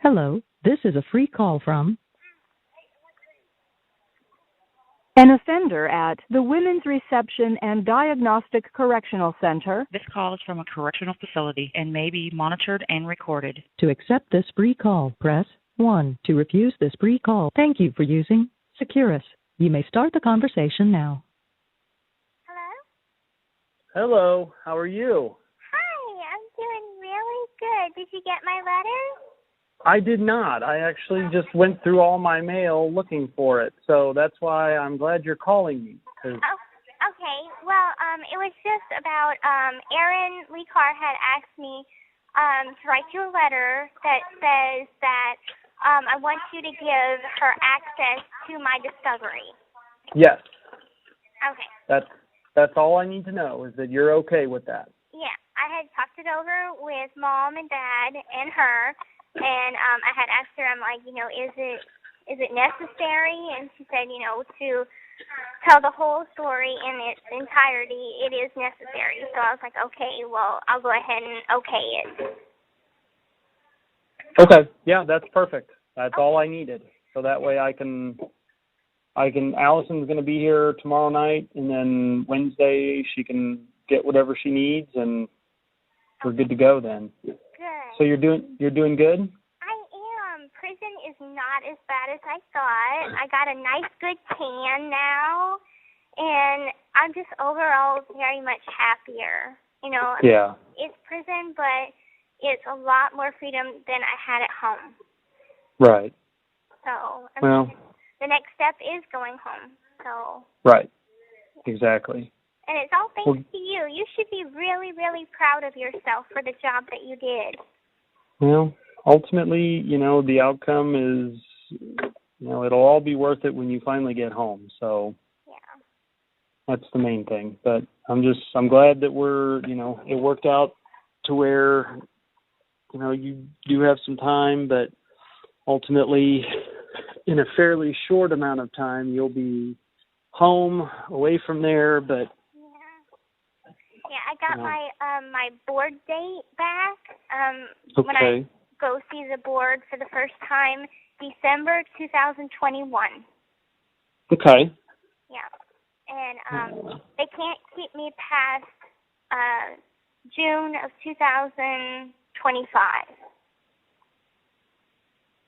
Hello, this is a free call from An offender at the Women's Reception and Diagnostic Correctional Center. This call is from a correctional facility and may be monitored and recorded. To accept this free call, press 1. To refuse this free call, thank you for using Securus. You may start the conversation now. Hello? Hello, how are you? Hi, I'm doing really good. Did you get my letter? I did not. I actually just went through all my mail looking for it, so that's why I'm glad you're calling me. Oh, okay. Well, it was just about, Erin Lee Carr had asked me to write you a letter that says that I want you to give her access to my discovery. Yes. Okay. That's all I need to know, is that you're okay with that. Yeah, I had talked it over with Mom and Dad and her, and I had asked her, I'm like, is it necessary? And she said, to tell the whole story in its entirety, it is necessary. So I was like, okay, well, I'll go ahead and okay it. Okay, yeah, that's perfect. That's all I needed. So that way Allison's going to be here tomorrow night, and then Wednesday she can get whatever she needs, and we're good to go then. Good. So you're doing good? I am. Prison is not as bad as I thought. I got a nice good tan now, and I'm just overall very much happier. Yeah. It's prison, but it's a lot more freedom than I had at home. Right. So, well, the next step is going home. So. Right. Exactly. And it's all thanks to you. You should be really, really proud of yourself for the job that you did. Well, ultimately, the outcome is, it'll all be worth it when you finally get home. So yeah, that's the main thing. But I'm glad that it worked out to where, you do have some time, but ultimately, in a fairly short amount of time, you'll be home, away from there, but yeah, I got my board date back. Okay. When I go see the board for the first time, December 2021. Okay. Yeah, and they can't keep me past June of 2025.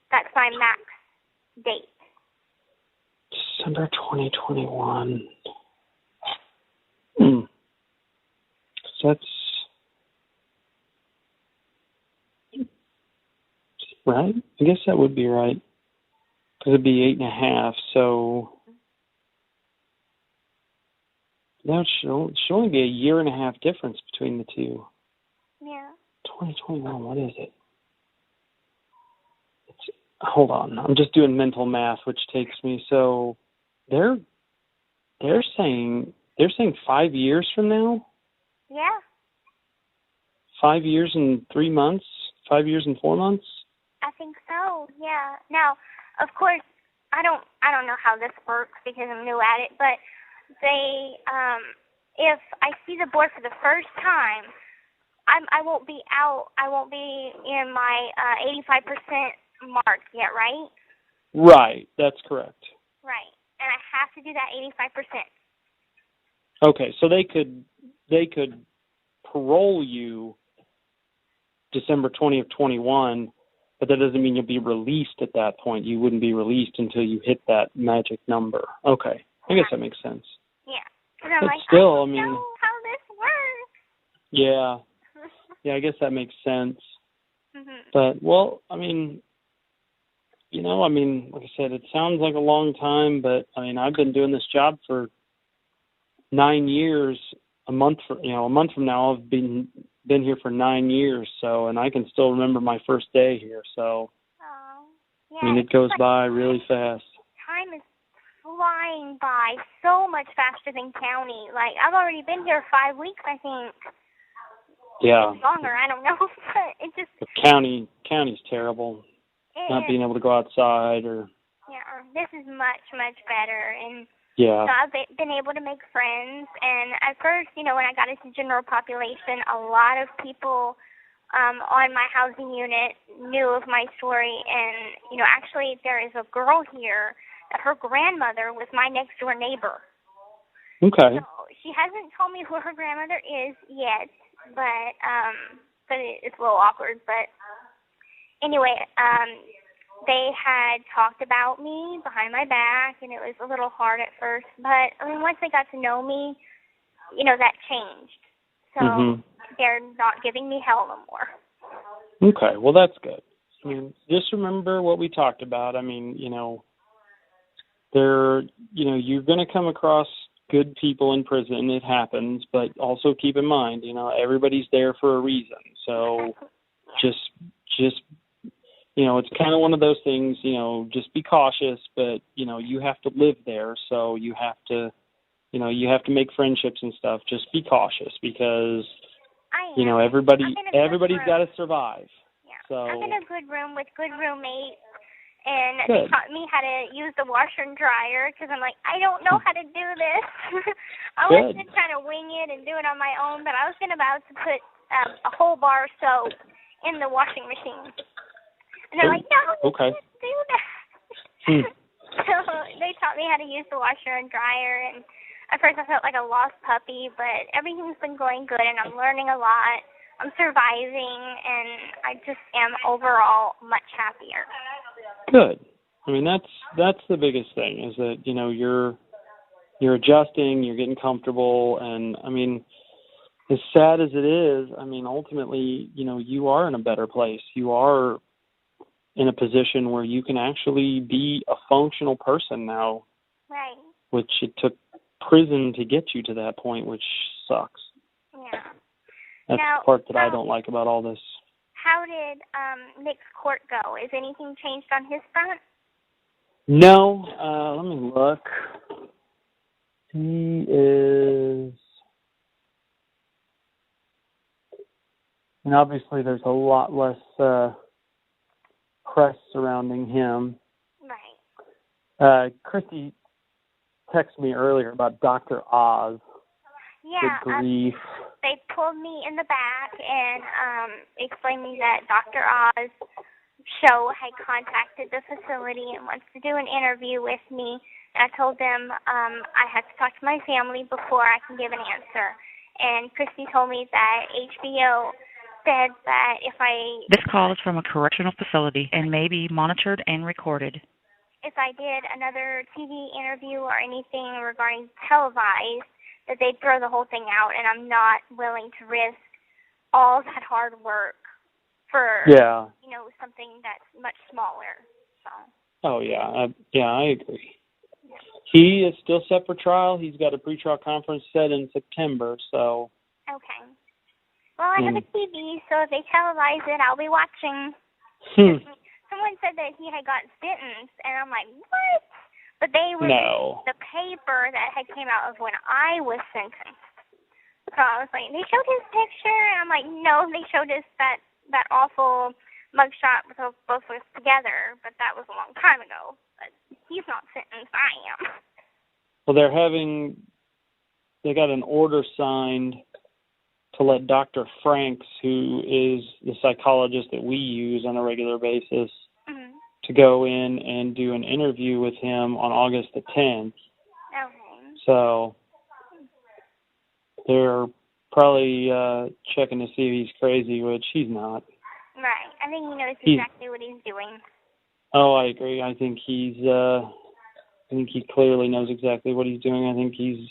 That's my max date. December 2021. That's right. I guess that would be right. Because it'd be 8.5. So that should only be a 1.5 years difference between the two. Yeah. 2021. What is it? Hold on. I'm just doing mental math, which takes me. So they're saying 5 years from now. Yeah. 5 years and 3 months? 5 years and 4 months? I think so, yeah. Now, of course, I don't know how this works because I'm new at it, but they, if I see the board for the first time, I won't be in my 85% mark yet, right? Right, that's correct. Right, and I have to do that 85%. Okay, so they could parole you December 20th, 21, but that doesn't mean you'll be released at that point. You wouldn't be released until you hit that magic number. Okay, I guess that makes sense. Yeah, because I'm but like, still, I don't know how this works. Yeah. Yeah, I guess that makes sense. Mm-hmm. But, well, like I said, it sounds like a long time, but, I've been doing this job for 9 years. A month from now, I've been here for 9 years, so, and I can still remember my first day here, so, yeah, it goes by really fast. Time is flying by so much faster than county. Like, I've already been here 5 weeks, I think. Yeah. It's longer, I don't know, but it just... The county's terrible. Not being able to go outside or... Yeah, this is much, much better, and... Yeah. So I've been able to make friends, and at first, when I got into general population, a lot of people on my housing unit knew of my story, and actually there is a girl here that her grandmother was my next door neighbor. Okay. So she hasn't told me who her grandmother is yet, but it's a little awkward. But anyway, they had talked about me behind my back, and it was a little hard at first. But once they got to know me, that changed. So they're not giving me hell no more. Okay, well that's good. I mean, just remember what we talked about. I mean, you're going to come across good people in prison. It happens, but also keep in mind, everybody's there for a reason. So just it's kind of one of those things, just be cautious, but you have to live there, so you have to make friendships and stuff. Just be cautious because everybody's got to survive. Yeah. So I'm in a good room with good roommates. And good. They taught me how to use the washer and dryer because I'm like, I don't know how to do this. I was just trying to wing it and do it on my own, but I was about to put a whole bar of soap in the washing machine. And they're like, no, you can't do that. So they taught me how to use the washer and dryer. And at first I felt like a lost puppy, but everything's been going good, and I'm learning a lot. I'm surviving, and I just am overall much happier. Good. I mean, that's the biggest thing is that, you're adjusting, you're getting comfortable. And I mean, as sad as it is, I mean, ultimately, you are in a better place. You are in a position where you can actually be a functional person now. Right. Which it took prison to get you to that point, which sucks. Yeah. That's the part that I don't like about all this. How did Nick's court go? Is anything changed on his front? No. Let me look. He is... And obviously there's a lot less press surrounding him. Right. Christy texted me earlier about Dr. Oz. Yeah. Good grief. They pulled me in the back and explained me that Dr. Oz show had contacted the facility and wants to do an interview with me. And I told them I had to talk to my family before I can give an answer. And Christy told me that HBO said that if I... This call is from a correctional facility and may be monitored and recorded. If I did another TV interview or anything regarding televised, that they'd throw the whole thing out, and I'm not willing to risk all that hard work for something that's much smaller. So. Oh yeah, I agree. Yeah. He is still set for trial. He's got a pretrial conference set in September. So. Okay. Well, I have a TV, so if they televise it, I'll be watching. Someone said that he had gotten sentenced, and I'm like, what? But they released the paper that had came out of when I was sentenced. So I was like, they showed his picture, and I'm like, no, they showed us that awful mugshot with both of us together, but that was a long time ago. But he's not sentenced, I am. Well, they got an order signed to let Dr. Franks, who is the psychologist that we use on a regular basis, to go in and do an interview with him on August the 10th. Okay. So they're probably checking to see if he's crazy, which he's not. Right. I think he knows exactly what he's doing. Oh, I agree. I think he clearly knows exactly what he's doing. I think he's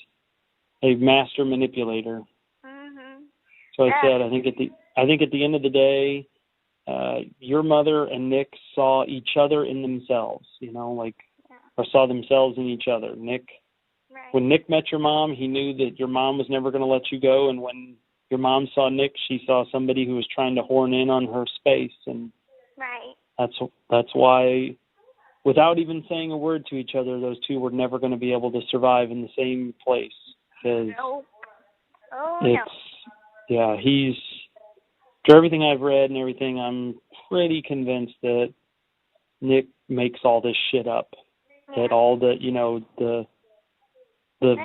a master manipulator. So I said, I think at the end of the day, your mother and Nick saw each other in themselves, or saw themselves in each other. When Nick met your mom, he knew that your mom was never going to let you go. And when your mom saw Nick, she saw somebody who was trying to horn in on her space. And that's why, without even saying a word to each other, those two were never going to be able to survive in the same place. Nope. Yeah, after everything I've read and everything, I'm pretty convinced that Nick makes all this shit up. That all the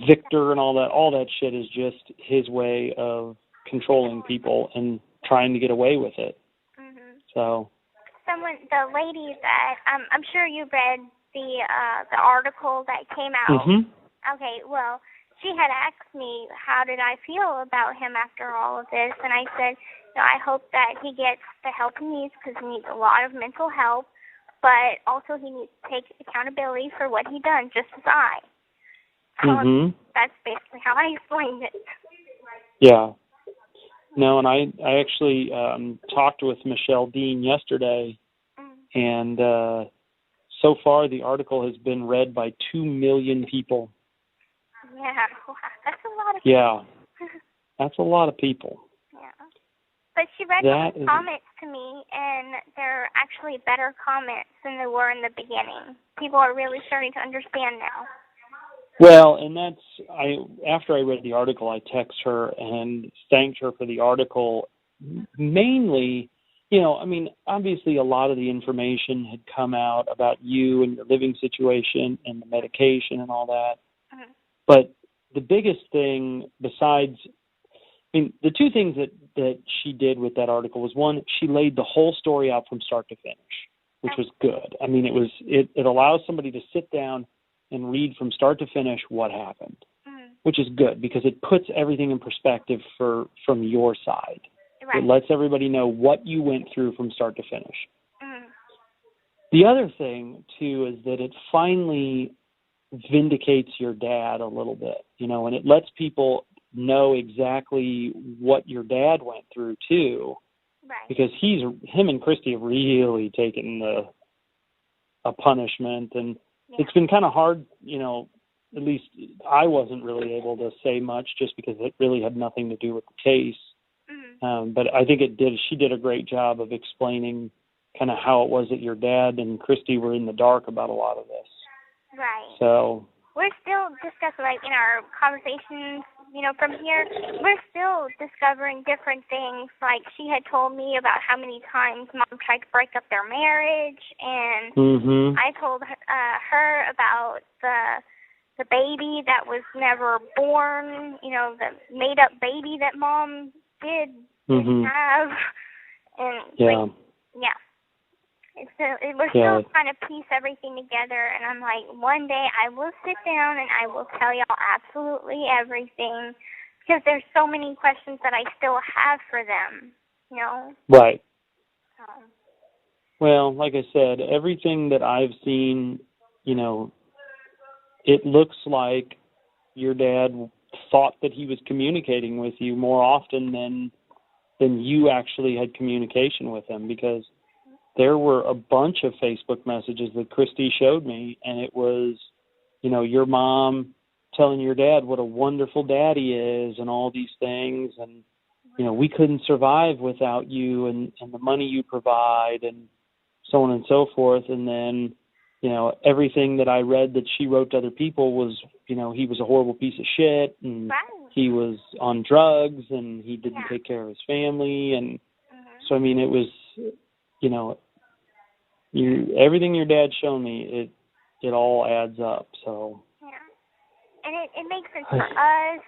Victor and all that shit is just his way of controlling people. And trying to get away with it. Mhm. So. The lady that I'm sure you read the article that came out. Mhm. Okay, well, she had asked me how did I feel about him after all of this, and I said, I hope that he gets the help he needs because he needs a lot of mental help, but also he needs to take accountability for what he done, just as I. So that's basically how I explained it. Yeah. No, and I actually talked with Michelle Dean yesterday, and so far the article has been read by 2 million people. Yeah, that's a lot of people. Yeah, that's a lot of people. Yeah. But she read the comments to me, and they're actually better comments than they were in the beginning. People are really starting to understand now. Well, and after I read the article, I texted her and thanked her for the article. Mainly, obviously a lot of the information had come out about you and your living situation and the medication and all that. Mm-hmm. But the biggest thing besides, the two things that she did with that article was, one, she laid the whole story out from start to finish, which was good. It allows somebody to sit down and read from start to finish what happened, which is good because it puts everything in perspective from your side. Right. It lets everybody know what you went through from start to finish. The other thing, too, is that it finally vindicates your dad a little bit, and it lets people know exactly what your dad went through, too, right. Because him and Christy have really taken a punishment, and it's been kind of hard, at least I wasn't really able to say much just because it really had nothing to do with the case. But I think she did a great job of explaining kind of how it was that your dad and Christy were in the dark about a lot of this. Right. So we're still discussing, in our conversations, from here, we're still discovering different things. Like, she had told me about how many times Mom tried to break up their marriage, and I told her about the baby that was never born, the made-up baby that Mom didn't have. And, we're still trying to piece everything together, and I'm like, one day I will sit down and I will tell y'all absolutely everything, because there's so many questions that I still have for them, Right. Well, like I said, everything that I've seen, it looks like your dad thought that he was communicating with you more often than you actually had communication with him, because there were a bunch of Facebook messages that Christy showed me, and it was, your mom telling your dad what a wonderful dad he is and all these things, and, we couldn't survive without you and the money you provide and so on and so forth. And then, everything that I read that she wrote to other people was, he was a horrible piece of shit, and he was on drugs, and he didn't take care of his family. And so, it was, everything your dad showed me, it all adds up. So and it makes sense for us.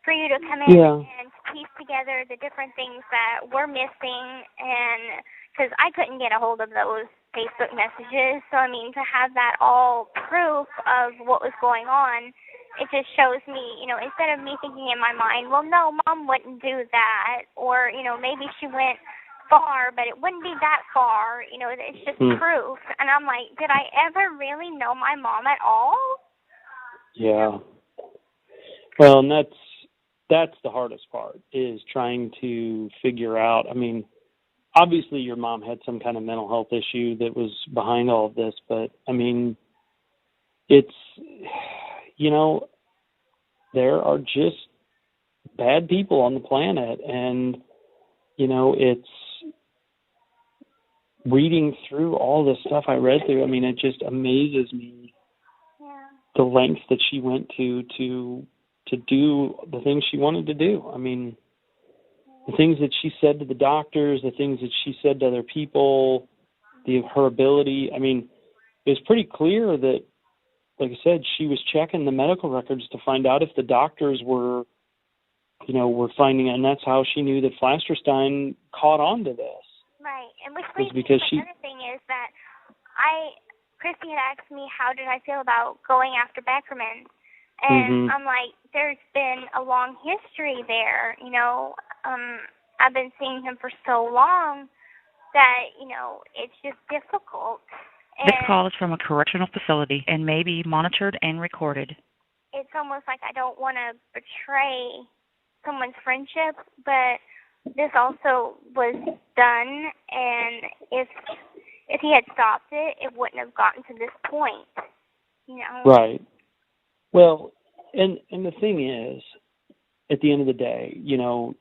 For you to come in and piece together the different things that we're missing, and because I couldn't get a hold of those Facebook messages, so to have that all proof of what was going on, it just shows me, instead of me thinking in my mind, well, no, Mom wouldn't do that, or maybe she went far, but it wouldn't be that far. It's just proof. And I'm like, did I ever really know my mom at all? Yeah. Well, and that's the hardest part, is trying to figure out. Obviously your mom had some kind of mental health issue that was behind all of this, but it's, there are just bad people on the planet, and it's reading through all the stuff I read through. It just amazes me the lengths that she went to do the things she wanted to do. The things that she said to the doctors, the things that she said to other people, her ability. It was pretty clear that, like I said, she was checking the medical records to find out if the doctors were we're finding, and that's how she knew that Flasterstein caught on to this. Right, and which leads me to another thing is that Christy had asked me how did I feel about going after Beckerman, and I'm like, there's been a long history there, I've been seeing him for so long that, it's just difficult. And This call is from a correctional facility and may be monitored and recorded. It's almost like I don't want to betray someone's friendship, but this also was done, and if he had stopped it, it wouldn't have gotten to this point, Right. Well, and the thing is, at the end of the day, you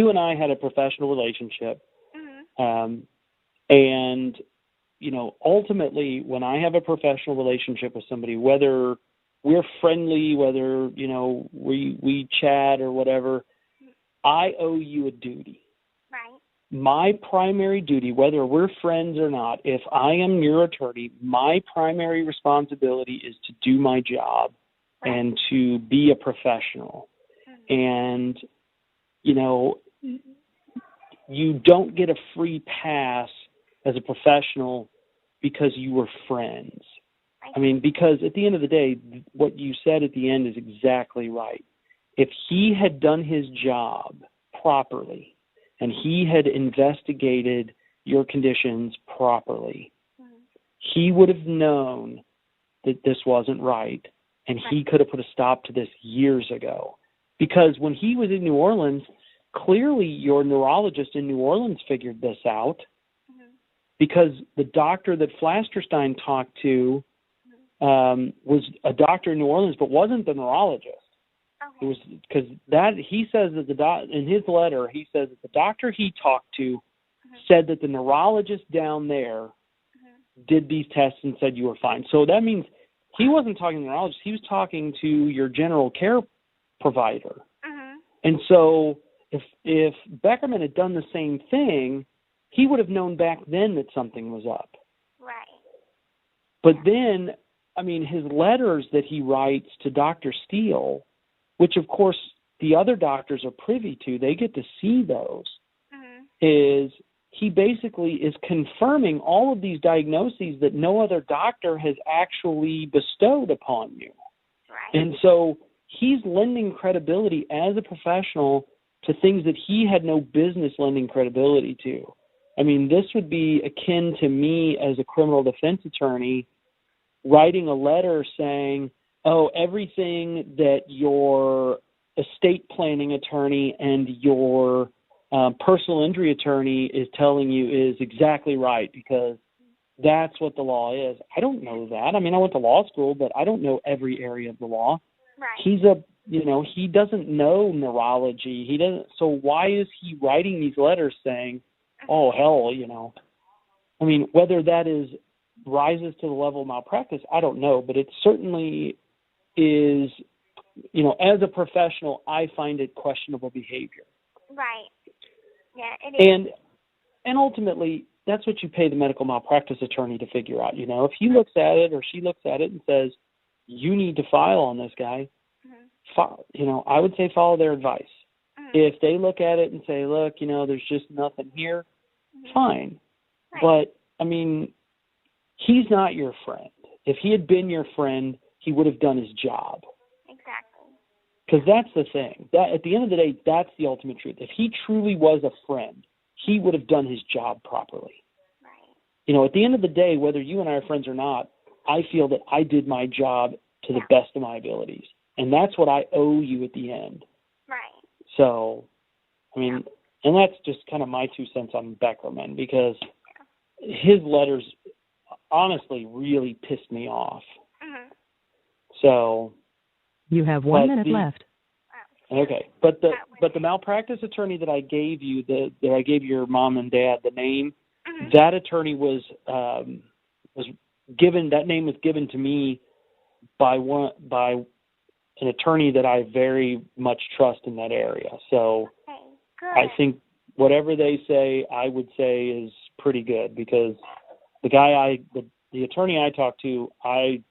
and I had a professional relationship, and ultimately, when I have a professional relationship with somebody, whether we're friendly, whether we chat or whatever, I owe you a duty. Right. My primary duty, whether we're friends or not, if I am your attorney, my primary responsibility is to do my job and to be a professional. And, you don't get a free pass as a professional because you were friends. I mean, because at the end of the day, what you said at the end is exactly right. If he had done his job properly and he had investigated your conditions properly, he would have known that this wasn't right, and he could have put a stop to this years ago. Because when he was in New Orleans, clearly your neurologist in New Orleans figured this out, because the doctor that Flasterstein talked to was a doctor in New Orleans, but wasn't the neurologist. It was because he says that in his letter, he says that the doctor he talked to said that the neurologist down there did these tests and said you were fine. So that means he wasn't talking to the neurologist. He was talking to your general care provider. And so if Beckerman had done the same thing, he would have known back then that something was up. Right. But then, I mean, his letters that he writes to Dr. Steele, which of course the other doctors are privy to, they get to see those, is he basically is confirming all of these diagnoses that no other doctor has actually bestowed upon you. Right. And so he's lending credibility as a professional to things that he had no business lending credibility to. I mean, this would be akin to me as a criminal defense attorney writing a letter saying, oh, everything that your estate planning attorney and your personal injury attorney is telling you is exactly right because that's what the law is. I don't know that. I mean, I went to law school, but I don't know every area of the law. Right. He doesn't know neurology. He doesn't. So why is he writing these letters saying, oh, hell, I mean, whether that rises to the level of malpractice, I don't know, but it certainly is, as a professional, I find it questionable behavior. Right. Yeah, it is. And ultimately, that's what you pay the medical malpractice attorney to figure out. If he looks at it or she looks at it and says, you need to file on this guy, I would say follow their advice. If they look at it and say, look, there's just nothing here, fine. Right. But, I mean, he's not your friend. If he had been your friend, he would have done his job. Exactly. Because that's the thing. That at the end of the day, that's the ultimate truth. If he truly was a friend, he would have done his job properly. Right. At the end of the day, whether you and I are friends or not, I feel that I did my job to the best of my abilities. And that's what I owe you at the end. Right. So, I mean, and that's just kind of my 2 cents on Beckerman, because his letters honestly really pissed me off. So you have 1 minute left. Okay, but the malpractice attorney that I gave you, that I gave your mom and dad the name, that attorney was given. That name was given to me by an attorney that I very much trust in that area. So I think whatever they say, I would say is pretty good, because the attorney I talked to, I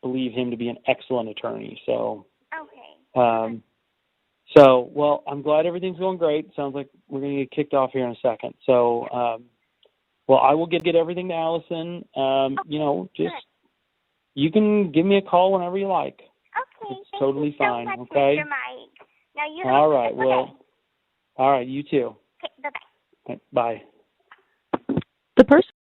believe him to be an excellent attorney. So, So, well, I'm glad everything's going great. Sounds like we're going to get kicked off here in a second. So, well, I will get everything to Allison. You know, just you can give me a call whenever you like. Okay, it's totally fine. So much, okay. Mr. Mike. Now you. All right. Well. All right. You too. Okay. Bye-bye. Bye. The person